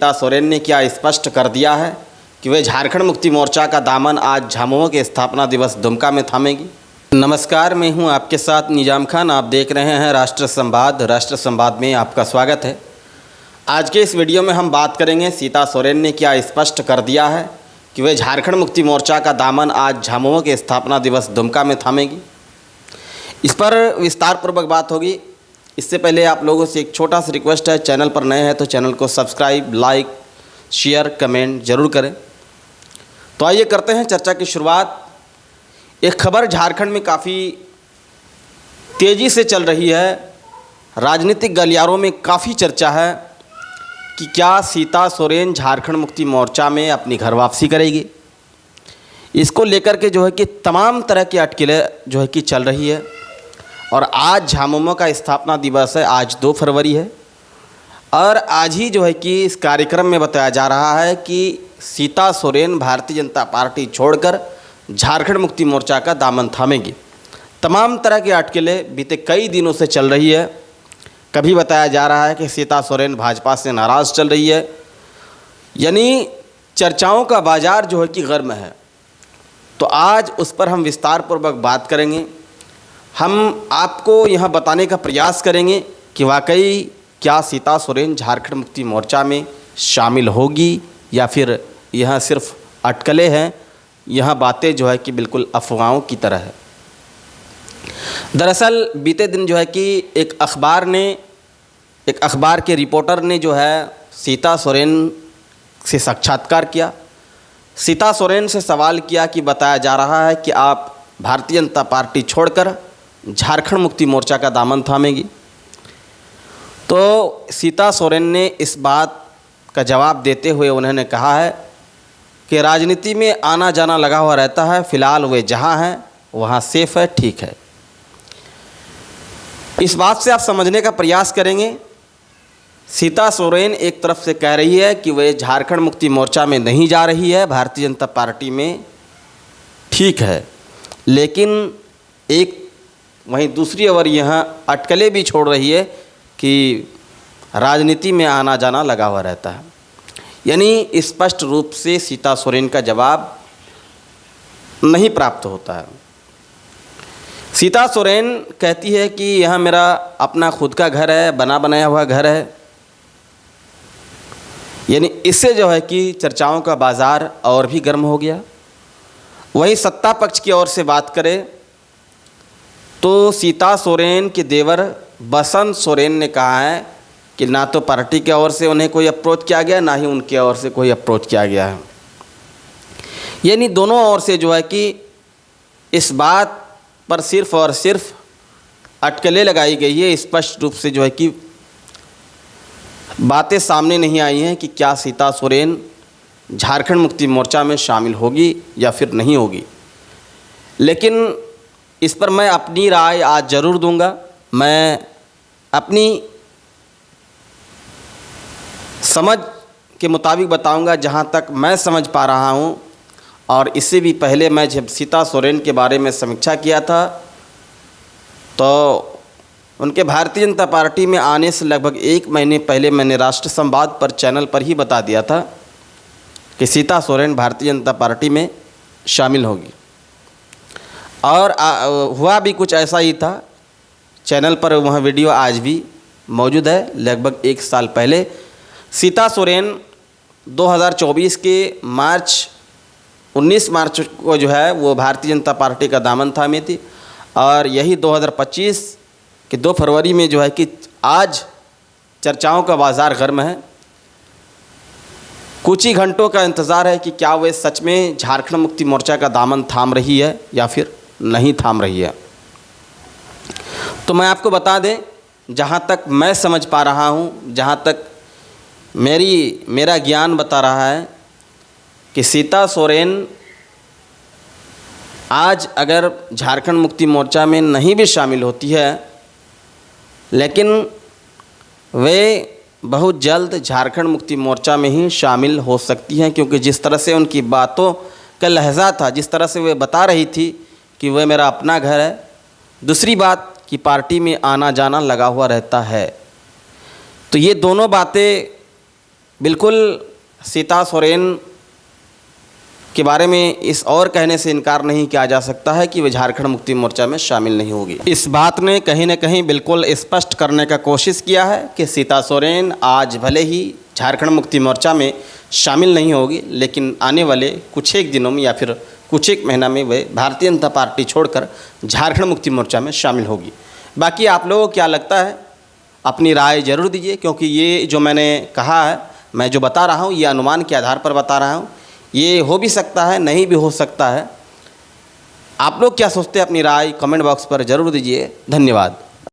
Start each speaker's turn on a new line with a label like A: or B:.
A: सीता सोरेन ने क्या स्पष्ट कर दिया है कि वे झारखंड मुक्ति मोर्चा का दामन आज झामुमो के स्थापना दिवस दुमका में थामेगी। नमस्कार, मैं हूं आपके साथ निजाम खान। आप देख रहे हैं राष्ट्र संवाद। राष्ट्र संवाद में आपका स्वागत है। आज के इस वीडियो में हम बात करेंगे सीता सोरेन ने क्या स्पष्ट कर दिया है कि वे झारखंड मुक्ति मोर्चा का दामन आज झामुमो के स्थापना दिवस दुमका में थामेगी। इस पर विस्तारपूर्वक बात होगी। इससे पहले आप लोगों से एक छोटा सा रिक्वेस्ट है, चैनल पर नए हैं तो चैनल को सब्सक्राइब, लाइक, शेयर, कमेंट ज़रूर करें। तो आइए करते हैं चर्चा की शुरुआत। एक खबर झारखंड में काफ़ी तेज़ी से चल रही है। राजनीतिक गलियारों में काफ़ी चर्चा है कि क्या सीता सोरेन झारखंड मुक्ति मोर्चा में अपनी घर वापसी करेगी। इसको लेकर के जो है कि तमाम तरह की अटकलें जो है कि चल रही है। और आज झामुमो का स्थापना दिवस है, आज 2 फरवरी है। और आज ही जो है कि इस कार्यक्रम में बताया जा रहा है कि सीता सोरेन भारतीय जनता पार्टी छोड़कर झारखंड मुक्ति मोर्चा का दामन थामेगी। तमाम तरह की अटकलें बीते कई दिनों से चल रही है। कभी बताया जा रहा है कि सीता सोरेन भाजपा से नाराज़ चल रही है, यानी चर्चाओं का बाज़ार जो है कि गर्म है। तो आज उस पर हम विस्तारपूर्वक बात करेंगे। हम आपको यह बताने का प्रयास करेंगे कि वाकई क्या सीता सोरेन झारखंड मुक्ति मोर्चा में शामिल होगी या फिर यह सिर्फ अटकलें हैं। यह बातें जो है कि बिल्कुल अफवाहों की तरह है। दरअसल बीते दिन जो है कि एक अखबार के रिपोर्टर ने जो है सीता सोरेन से साक्षात्कार किया। सीता सोरेन से सवाल किया कि बताया जा रहा है कि आप भारतीय जनता पार्टी छोड़कर झारखंड मुक्ति मोर्चा का दामन थामेगी। तो सीता सोरेन ने इस बात का जवाब देते हुए उन्होंने कहा है कि राजनीति में आना जाना लगा हुआ रहता है, फ़िलहाल वे जहाँ हैं वहाँ सेफ है, ठीक है। इस बात से आप समझने का प्रयास करेंगे। सीता सोरेन एक तरफ से कह रही है कि वे झारखंड मुक्ति मोर्चा में नहीं जा रही है, भारतीय जनता पार्टी में ठीक है, लेकिन एक वहीं दूसरी ओर यहाँ अटकलें भी छोड़ रही है कि राजनीति में आना जाना लगा हुआ रहता है। यानी स्पष्ट रूप से सीता सोरेन का जवाब नहीं प्राप्त होता है। सीता सोरेन कहती है कि यह मेरा अपना खुद का घर है, बना बनाया हुआ घर है। यानी इससे जो है कि चर्चाओं का बाज़ार और भी गर्म हो गया। वहीं सत्ता पक्ष की ओर से बात करें तो सीता सोरेन के देवर बसंत सोरेन ने कहा है कि ना तो पार्टी की ओर से उन्हें कोई अप्रोच किया गया, ना ही उनके ओर से कोई अप्रोच किया गया है। यानी दोनों ओर से जो है कि इस बात पर सिर्फ और सिर्फ अटकलें लगाई गई है। स्पष्ट रूप से जो है कि बातें सामने नहीं आई हैं कि क्या सीता सोरेन झारखंड मुक्ति मोर्चा में शामिल होगी या फिर नहीं होगी। लेकिन इस पर मैं अपनी राय आज ज़रूर दूंगा। मैं अपनी समझ के मुताबिक बताऊंगा जहां तक मैं समझ पा रहा हूं। और इससे भी पहले मैं जब सीता सोरेन के बारे में समीक्षा किया था तो उनके भारतीय जनता पार्टी में आने से लगभग 1 महीने पहले मैंने राष्ट्र संवाद पर चैनल पर ही बता दिया था कि सीता सोरेन भारतीय जनता पार्टी में शामिल होगी। और हुआ भी कुछ ऐसा ही था। चैनल पर वह वीडियो आज भी मौजूद है। लगभग 1 साल पहले सीता सोरेन 2024 के 19 मार्च को जो है वो भारतीय जनता पार्टी का दामन थामे थी। और यही 2025 के 2 फरवरी में जो है कि आज चर्चाओं का बाज़ार गर्म है। कुछ ही घंटों का इंतज़ार है कि क्या वे सच में झारखंड मुक्ति मोर्चा का दामन थाम रही है या फिर नहीं थाम रही है। तो मैं आपको बता दें, जहाँ तक मैं समझ पा रहा हूँ, जहाँ तक मेरा ज्ञान बता रहा है कि सीता सोरेन आज अगर झारखंड मुक्ति मोर्चा में नहीं भी शामिल होती है, लेकिन वे बहुत जल्द झारखंड मुक्ति मोर्चा में ही शामिल हो सकती हैं। क्योंकि जिस तरह से उनकी बातों का लहजा था, जिस तरह से वे बता रही थी कि वह मेरा अपना घर है, दूसरी बात कि पार्टी में आना जाना लगा हुआ रहता है, तो ये दोनों बातें बिल्कुल सीता सोरेन के बारे में इस और कहने से इनकार नहीं किया जा सकता है कि वे झारखंड मुक्ति मोर्चा में शामिल नहीं होगी। इस बात ने कहीं न कहीं बिल्कुल स्पष्ट करने का कोशिश किया है कि सीता सोरेन आज भले ही झारखंड मुक्ति मोर्चा में शामिल नहीं होगी, लेकिन आने वाले कुछ एक दिनों में या फिर कुछ एक महीना में वे भारतीय जनता पार्टी छोड़कर झारखंड मुक्ति मोर्चा में शामिल होगी। बाकी आप लोगों को क्या लगता है, अपनी राय ज़रूर दीजिए, क्योंकि ये जो मैंने कहा है, मैं जो बता रहा हूँ, ये अनुमान के आधार पर बता रहा हूँ। ये हो भी सकता है, नहीं भी हो सकता है। आप लोग क्या सोचते हैं, अपनी राय कमेंट बॉक्स पर ज़रूर दीजिए। धन्यवाद।